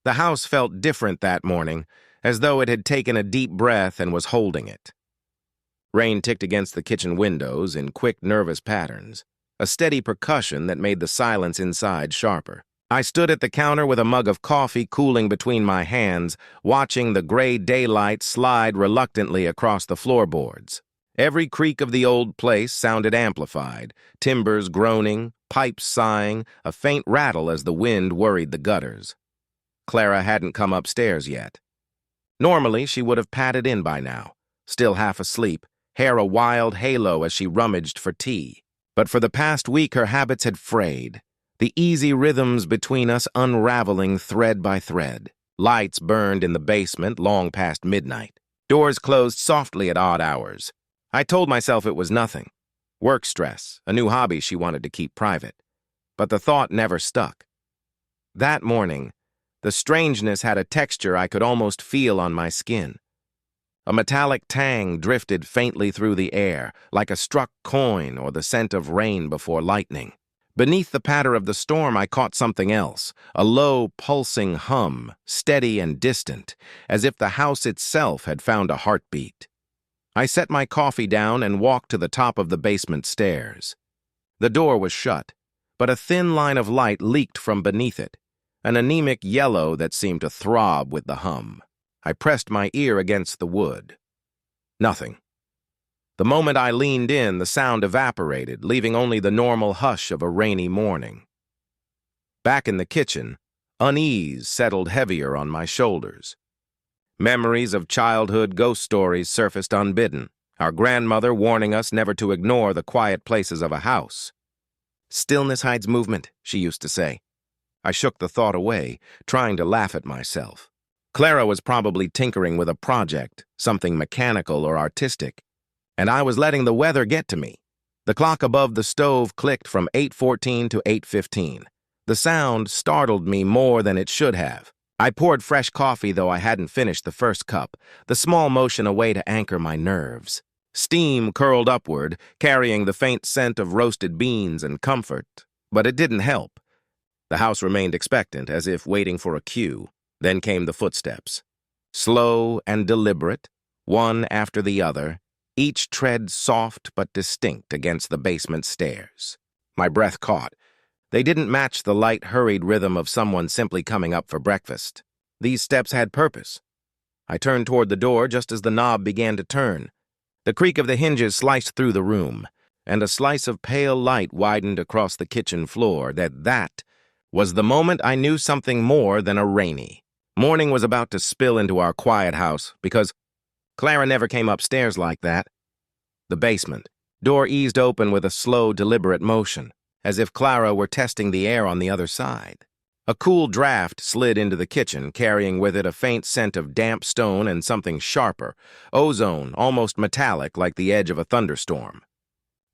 The house felt different that morning, as though it had taken a deep breath and was holding it. Rain ticked against the kitchen windows in quick, nervous patterns, a steady percussion that made the silence inside sharper. I stood at the counter with a mug of coffee cooling between my hands, watching the gray daylight slide reluctantly across the floorboards. Every creak of the old place sounded amplified, timbers groaning, pipes sighing, a faint rattle as the wind worried the gutters. Clara hadn't come upstairs yet. Normally, she would have padded in by now, still half asleep, hair a wild halo as she rummaged for tea. But for the past week, her habits had frayed, the easy rhythms between us unraveling thread by thread. Lights burned in the basement long past midnight. Doors closed softly at odd hours. I told myself it was nothing. Work stress, a new hobby she wanted to keep private. But the thought never stuck. That morning, the strangeness had a texture I could almost feel on my skin. A metallic tang drifted faintly through the air, like a struck coin or the scent of rain before lightning. Beneath the patter of the storm, I caught something else, a low, pulsing hum, steady and distant, as if the house itself had found a heartbeat. I set my coffee down and walked to the top of the basement stairs. The door was shut, but a thin line of light leaked from beneath it, an anemic yellow that seemed to throb with the hum. I pressed my ear against the wood. Nothing. The moment I leaned in, the sound evaporated, leaving only the normal hush of a rainy morning. Back in the kitchen, unease settled heavier on my shoulders. Memories of childhood ghost stories surfaced unbidden, our grandmother warning us never to ignore the quiet places of a house. "Stillness hides movement," she used to say. I shook the thought away, trying to laugh at myself. Clara was probably tinkering with a project, something mechanical or artistic, and I was letting the weather get to me. The clock above the stove clicked from 8:14 to 8:15. The sound startled me more than it should have. I poured fresh coffee, though I hadn't finished the first cup, the small motion a way to anchor my nerves. Steam curled upward, carrying the faint scent of roasted beans and comfort, but it didn't help. The house remained expectant, as if waiting for a cue. Then came the footsteps. Slow and deliberate, one after the other, each tread soft but distinct against the basement stairs. My breath caught. They didn't match the light, hurried rhythm of someone simply coming up for breakfast. These steps had purpose. I turned toward the door just as the knob began to turn. The creak of the hinges sliced through the room, and a slice of pale light widened across the kitchen floor. That was the moment I knew something more than a rainy morning was about to spill into our quiet house, because Clara never came upstairs like that. The basement door eased open with a slow, deliberate motion, as if Clara were testing the air on the other side. A cool draft slid into the kitchen, carrying with it a faint scent of damp stone and something sharper, ozone, almost metallic like the edge of a thunderstorm.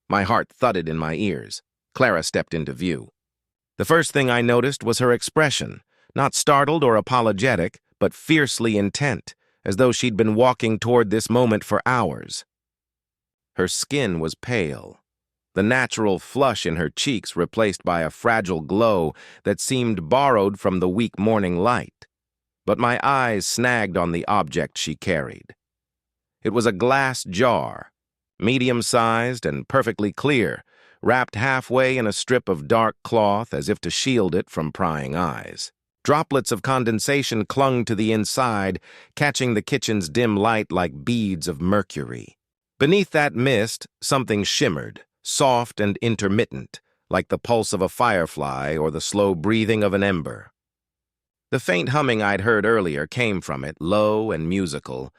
My heart thudded in my ears. Clara stepped into view. The first thing I noticed was her expression, not startled or apologetic, but fiercely intent, as though she'd been walking toward this moment for hours. Her skin was pale, the natural flush in her cheeks replaced by a fragile glow that seemed borrowed from the weak morning light. But my eyes snagged on the object she carried. It was a glass jar, medium-sized and perfectly clear, wrapped halfway in a strip of dark cloth as if to shield it from prying eyes. Droplets of condensation clung to the inside, catching the kitchen's dim light like beads of mercury. Beneath that mist, something shimmered, soft and intermittent, like the pulse of a firefly or the slow breathing of an ember. The faint humming I'd heard earlier came from it, low and musical,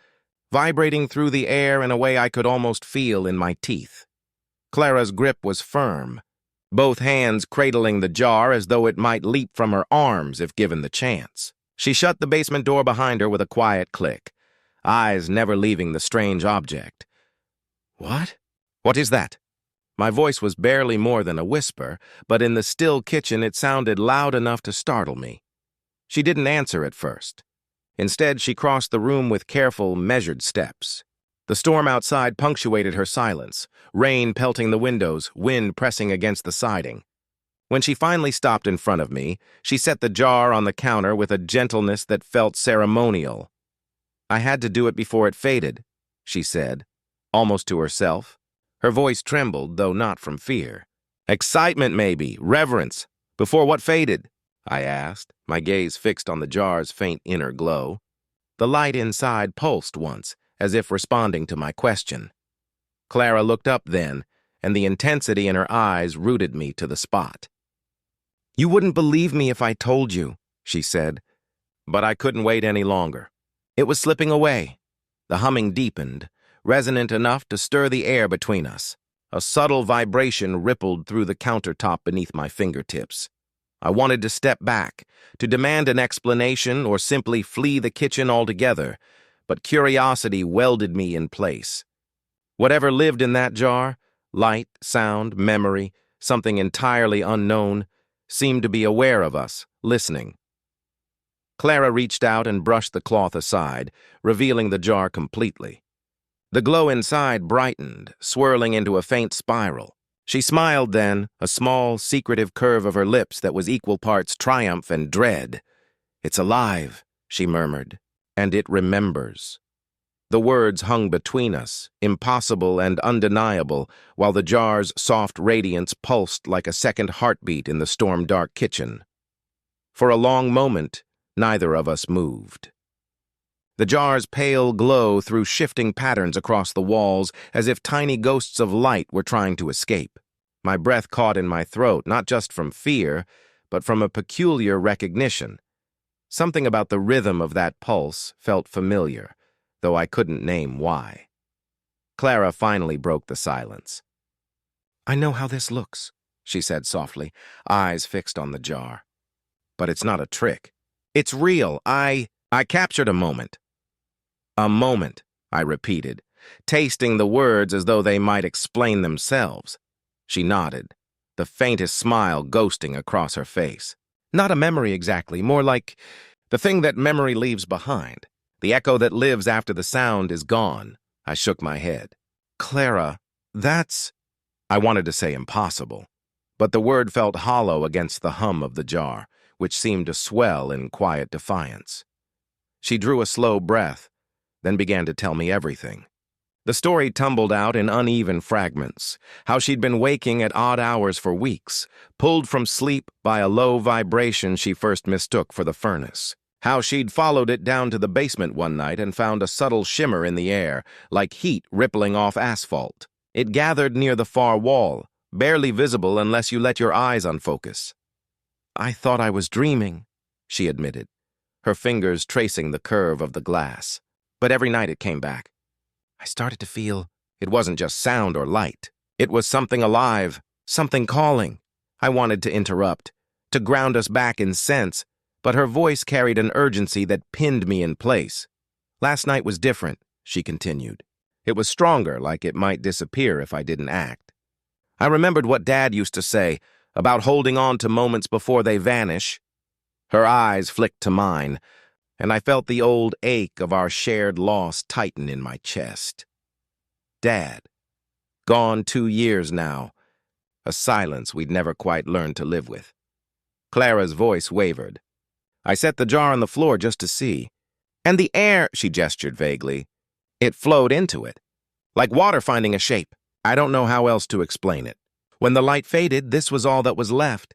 vibrating through the air in a way I could almost feel in my teeth. Clara's grip was firm, both hands cradling the jar as though it might leap from her arms if given the chance. She shut the basement door behind her with a quiet click, eyes never leaving the strange object. "What? What is that?" My voice was barely more than a whisper, but in the still kitchen it sounded loud enough to startle me. She didn't answer at first. Instead, she crossed the room with careful, measured steps. The storm outside punctuated her silence, rain pelting the windows, wind pressing against the siding. When she finally stopped in front of me, she set the jar on the counter with a gentleness that felt ceremonial. "I had to do it before it faded," she said, almost to herself. Her voice trembled, though not from fear. "Excitement, maybe, reverence. Before what faded?" I asked, my gaze fixed on the jar's faint inner glow. The light inside pulsed once, as if responding to my question. Clara looked up then, and the intensity in her eyes rooted me to the spot. "You wouldn't believe me if I told you," she said. But I couldn't wait any longer. It was slipping away. The humming deepened, resonant enough to stir the air between us. A subtle vibration rippled through the countertop beneath my fingertips. I wanted to step back, to demand an explanation or simply flee the kitchen altogether, but curiosity welded me in place. Whatever lived in that jar, light, sound, memory, something entirely unknown, seemed to be aware of us, listening. Clara reached out and brushed the cloth aside, revealing the jar completely. The glow inside brightened, swirling into a faint spiral. She smiled then, a small, secretive curve of her lips that was equal parts triumph and dread. "It's alive," she murmured, "and it remembers." The words hung between us, impossible and undeniable, while the jar's soft radiance pulsed like a second heartbeat in the storm-dark kitchen. For a long moment, neither of us moved. The jar's pale glow threw shifting patterns across the walls, as if tiny ghosts of light were trying to escape. My breath caught in my throat, not just from fear, but from a peculiar recognition. Something about the rhythm of that pulse felt familiar, though I couldn't name why. Clara finally broke the silence. "I know how this looks," she said softly, eyes fixed on the jar. "But it's not a trick. It's real. I captured a moment." "A moment," I repeated, tasting the words as though they might explain themselves. She nodded, the faintest smile ghosting across her face. "Not a memory exactly, more like the thing that memory leaves behind. The echo that lives after the sound is gone." I shook my head. "Clara, that's—" I wanted to say impossible, but the word felt hollow against the hum of the jar, which seemed to swell in quiet defiance. She drew a slow breath, then began to tell me everything. The story tumbled out in uneven fragments, how she'd been waking at odd hours for weeks, pulled from sleep by a low vibration she first mistook for the furnace. How she'd followed it down to the basement one night and found a subtle shimmer in the air, like heat rippling off asphalt. It gathered near the far wall, barely visible unless you let your eyes unfocus. "I thought I was dreaming," she admitted, her fingers tracing the curve of the glass. But every night it came back. I started to feel it wasn't just sound or light. It was something alive, something calling. I wanted to interrupt, to ground us back in sense, but her voice carried an urgency that pinned me in place. "Last night was different," she continued. "It was stronger, like it might disappear if I didn't act. I remembered what Dad used to say about holding on to moments before they vanish." Her eyes flicked to mine, and I felt the old ache of our shared loss tighten in my chest. Dad. Gone 2 years now. A silence we'd never quite learned to live with. Clara's voice wavered. "I set the jar on the floor just to see. And the air," she gestured vaguely, "it flowed into it. Like water finding a shape. I don't know how else to explain it. When the light faded, this was all that was left."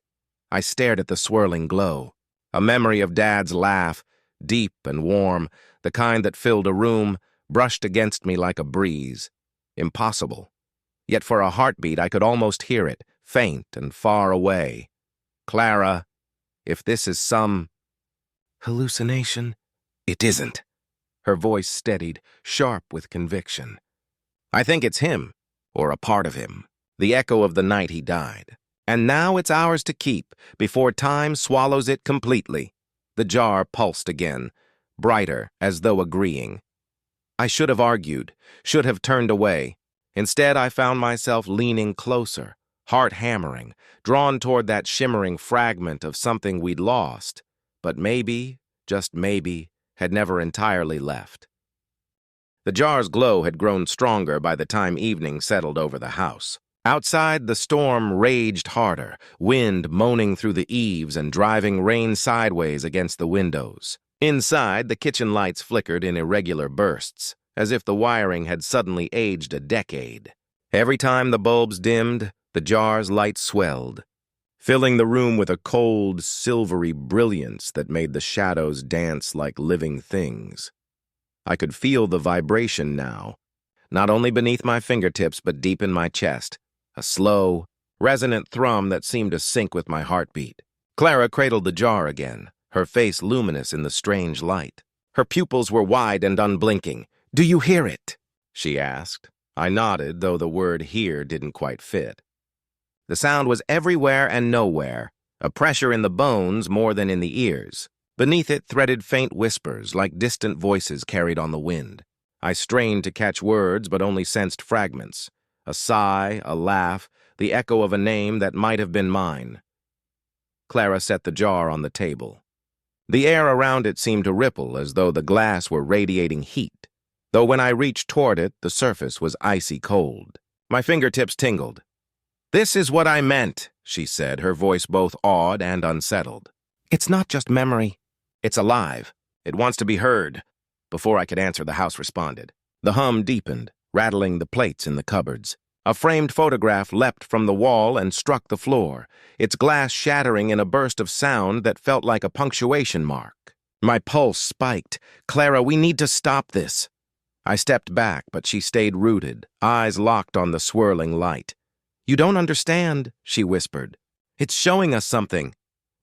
I stared at the swirling glow. A memory of Dad's laugh, deep and warm, the kind that filled a room, brushed against me like a breeze. Impossible. Yet for a heartbeat I could almost hear it, faint and far away. "Clara, if this is some hallucination—" "It isn't." Her voice steadied, sharp with conviction. "I think it's him, or a part of him, the echo of the night he died. And now it's ours to keep, before time swallows it completely." The jar pulsed again, brighter, as though agreeing. I should have argued, should have turned away. Instead, I found myself leaning closer, heart hammering, drawn toward that shimmering fragment of something we'd lost, but maybe, just maybe, had never entirely left. The jar's glow had grown stronger by the time evening settled over the house. Outside, the storm raged harder, wind moaning through the eaves and driving rain sideways against the windows. Inside, the kitchen lights flickered in irregular bursts, as if the wiring had suddenly aged a decade. Every time the bulbs dimmed, the jar's light swelled, filling the room with a cold, silvery brilliance that made the shadows dance like living things. I could feel the vibration now, not only beneath my fingertips but deep in my chest, a slow, resonant thrum that seemed to sync with my heartbeat. Clara cradled the jar again, her face luminous in the strange light. Her pupils were wide and unblinking. "Do you hear it?" she asked. I nodded, though the word "hear" didn't quite fit. The sound was everywhere and nowhere, a pressure in the bones more than in the ears. Beneath it threaded faint whispers, like distant voices carried on the wind. I strained to catch words, but only sensed fragments. A sigh, a laugh, the echo of a name that might have been mine. Clara set the jar on the table. The air around it seemed to ripple, as though the glass were radiating heat, though when I reached toward it, the surface was icy cold. My fingertips tingled. "This is what I meant," she said, her voice both awed and unsettled. "It's not just memory. It's alive. It wants to be heard." Before I could answer, the house responded. The hum deepened, rattling the plates in the cupboards. A framed photograph leapt from the wall and struck the floor, its glass shattering in a burst of sound that felt like a punctuation mark. My pulse spiked. "Clara, we need to stop this." I stepped back, but she stayed rooted, eyes locked on the swirling light. "You don't understand," she whispered. "It's showing us something."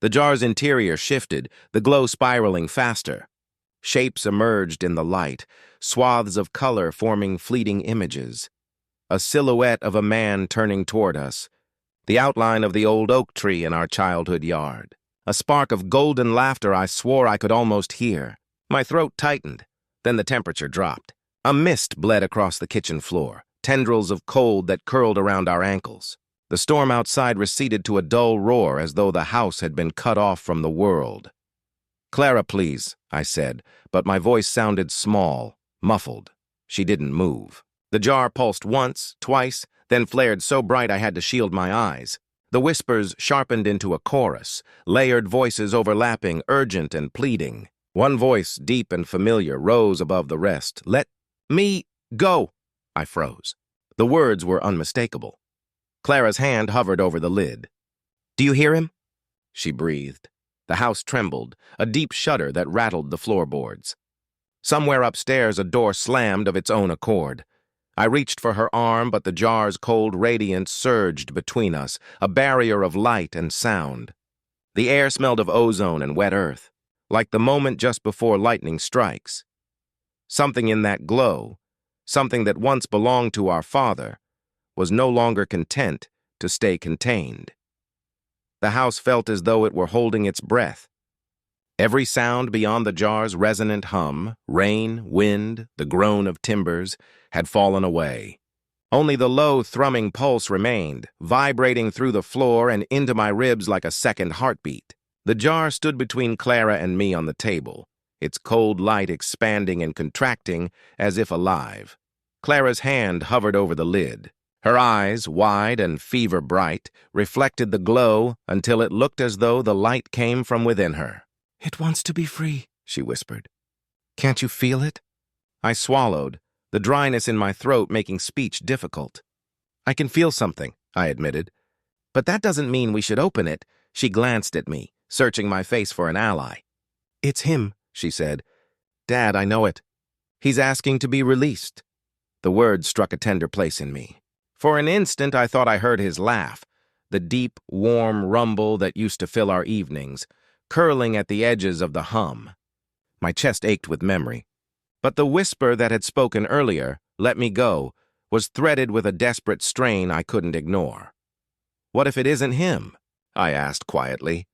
The jar's interior shifted, the glow spiraling faster. Shapes emerged in the light, swaths of color forming fleeting images. A silhouette of a man turning toward us, the outline of the old oak tree in our childhood yard. A spark of golden laughter I swore I could almost hear. My throat tightened, then the temperature dropped. A mist bled across the kitchen floor, tendrils of cold that curled around our ankles. The storm outside receded to a dull roar as though the house had been cut off from the world. "Clara, please," I said, but my voice sounded small, muffled. She didn't move. The jar pulsed once, twice, then flared so bright I had to shield my eyes. The whispers sharpened into a chorus, layered voices overlapping, urgent and pleading. One voice, deep and familiar, rose above the rest. "Let me go." I froze. The words were unmistakable. Clara's hand hovered over the lid. "Do you hear him?" she breathed. The house trembled, a deep shudder that rattled the floorboards. Somewhere upstairs a door slammed of its own accord. I reached for her arm, but the jar's cold radiance surged between us, a barrier of light and sound. The air smelled of ozone and wet earth, like the moment just before lightning strikes. Something in that glow, something that once belonged to our father, was no longer content to stay contained. The house felt as though it were holding its breath. Every sound beyond the jar's resonant hum, rain, wind, the groan of timbers, had fallen away. Only the low, thrumming pulse remained, vibrating through the floor and into my ribs like a second heartbeat. The jar stood between Clara and me on the table, its cold light expanding and contracting as if alive. Clara's hand hovered over the lid. Her eyes, wide and fever-bright, reflected the glow until it looked as though the light came from within her. "It wants to be free," she whispered. "Can't you feel it?" I swallowed, the dryness in my throat making speech difficult. "I can feel something," I admitted. "But that doesn't mean we should open it." She glanced at me, searching my face for an ally. "It's him," she said. "Dad, I know it. He's asking to be released." The words struck a tender place in me. For an instant, I thought I heard his laugh, the deep, warm rumble that used to fill our evenings, curling at the edges of the hum. My chest ached with memory. But the whisper that had spoken earlier, "Let me go," was threaded with a desperate strain I couldn't ignore. "What if it isn't him?" I asked quietly.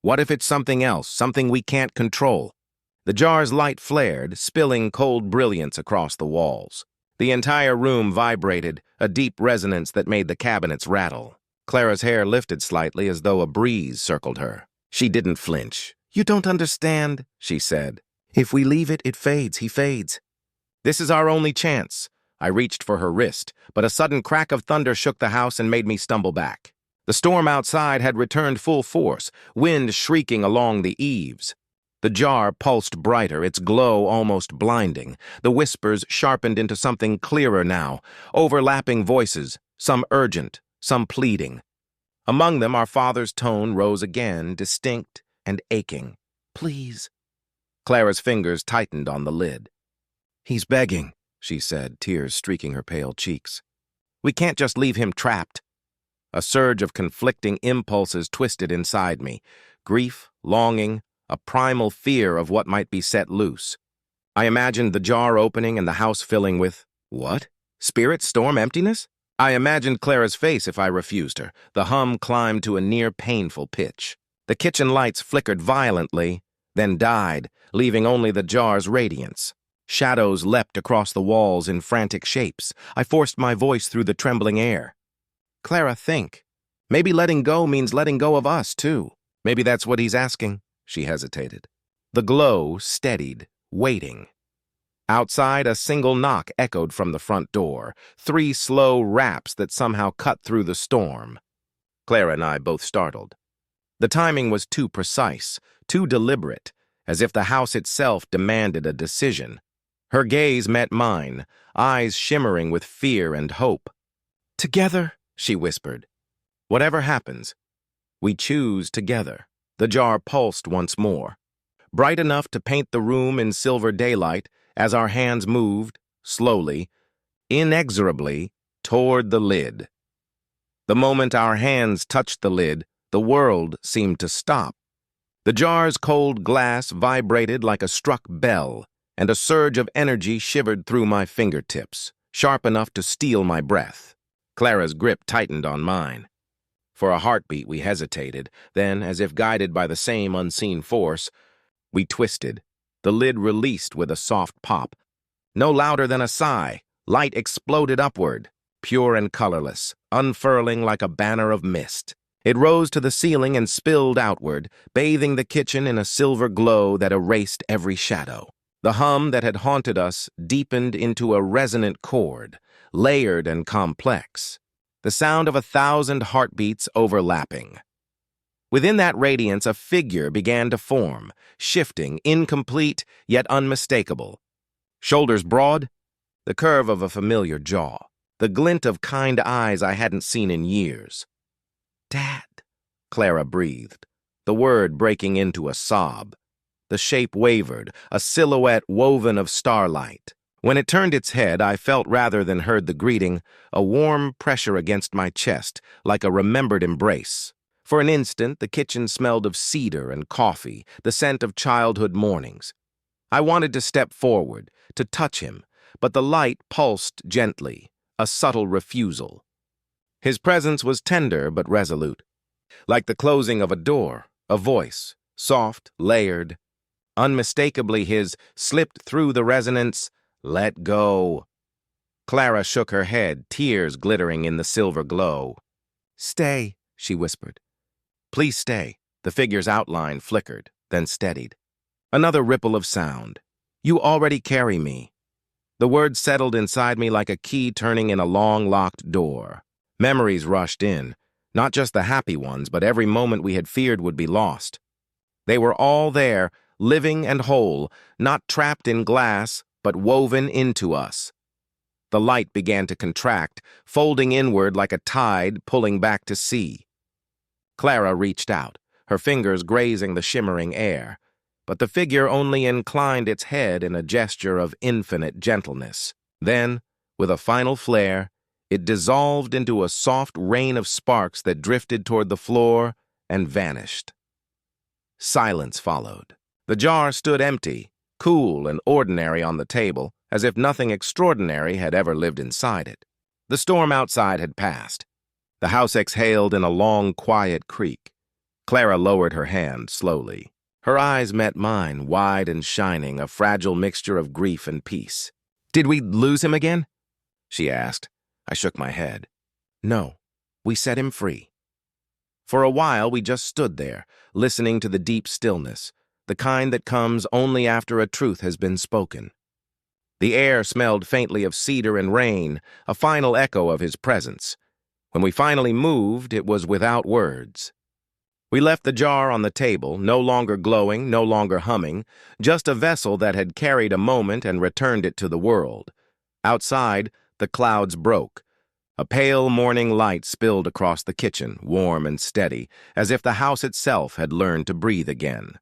"What if it's something else, something we can't control?" The jar's light flared, spilling cold brilliance across the walls. The entire room vibrated, a deep resonance that made the cabinets rattle. Clara's hair lifted slightly as though a breeze circled her. She didn't flinch. "You don't understand," she said. "If we leave it, it fades. He fades. This is our only chance." I reached for her wrist, but a sudden crack of thunder shook the house and made me stumble back. The storm outside had returned full force, wind shrieking along the eaves. The jar pulsed brighter, its glow almost blinding. The whispers sharpened into something clearer now, overlapping voices, some urgent, some pleading. Among them, our father's tone rose again, distinct and aching. "Please." Clara's fingers tightened on the lid. "He's begging," she said, tears streaking her pale cheeks. "We can't just leave him trapped." A surge of conflicting impulses twisted inside me. Grief, longing, a primal fear of what might be set loose. I imagined the jar opening and the house filling with, what? Spirit storm emptiness? I imagined Clara's face if I refused her. The hum climbed to a near painful pitch. The kitchen lights flickered violently, then died, leaving only the jar's radiance. Shadows leapt across the walls in frantic shapes. I forced my voice through the trembling air. "Clara, think. Maybe letting go means letting go of us, too. Maybe that's what he's asking." She hesitated. The glow steadied, waiting. Outside, a single knock echoed from the front door, 3 slow raps that somehow cut through the storm. Clara and I both startled. The timing was too precise, too deliberate, as if the house itself demanded a decision. Her gaze met mine, eyes shimmering with fear and hope. "Together," she whispered. "Whatever happens, we choose together." The jar pulsed once more, bright enough to paint the room in silver daylight as our hands moved, slowly, inexorably, toward the lid. The moment our hands touched the lid, the world seemed to stop. The jar's cold glass vibrated like a struck bell, and a surge of energy shivered through my fingertips, sharp enough to steal my breath. Clara's grip tightened on mine. For a heartbeat, we hesitated. Then, as if guided by the same unseen force, we twisted. The lid released with a soft pop. No louder than a sigh, light exploded upward, pure and colorless, unfurling like a banner of mist. It rose to the ceiling and spilled outward, bathing the kitchen in a silver glow that erased every shadow. The hum that had haunted us deepened into a resonant chord, layered and complex. The sound of 1,000 heartbeats overlapping. Within that radiance, a figure began to form, shifting, incomplete, yet unmistakable. Shoulders broad, the curve of a familiar jaw, the glint of kind eyes I hadn't seen in years. "Dad," Clara breathed, the word breaking into a sob. The shape wavered, a silhouette woven of starlight. When it turned its head, I felt rather than heard the greeting, a warm pressure against my chest, like a remembered embrace. For an instant, the kitchen smelled of cedar and coffee, the scent of childhood mornings. I wanted to step forward, to touch him, but the light pulsed gently, a subtle refusal. His presence was tender but resolute, like the closing of a door, a voice, soft, layered. Unmistakably his slipped through the resonance, "Let go." Clara shook her head, tears glittering in the silver glow. "Stay," she whispered. "Please stay." The figure's outline flickered, then steadied. Another ripple of sound. "You already carry me." The words settled inside me like a key turning in a long-locked door. Memories rushed in, not just the happy ones, but every moment we had feared would be lost. They were all there, living and whole, not trapped in glass, but woven into us. The light began to contract, folding inward like a tide pulling back to sea. Clara reached out, her fingers grazing the shimmering air, but the figure only inclined its head in a gesture of infinite gentleness. Then, with a final flare, it dissolved into a soft rain of sparks that drifted toward the floor and vanished. Silence followed. The jar stood empty, cool and ordinary on the table, as if nothing extraordinary had ever lived inside it. The storm outside had passed. The house exhaled in a long, quiet creak. Clara lowered her hand slowly. Her eyes met mine, wide and shining, a fragile mixture of grief and peace. "Did we lose him again?" she asked. I shook my head. "No, we set him free." For a while, we just stood there, listening to the deep stillness, the kind that comes only after a truth has been spoken. The air smelled faintly of cedar and rain, a final echo of his presence. When we finally moved, it was without words. We left the jar on the table, no longer glowing, no longer humming, just a vessel that had carried a moment and returned it to the world. Outside, the clouds broke. A pale morning light spilled across the kitchen, warm and steady, as if the house itself had learned to breathe again.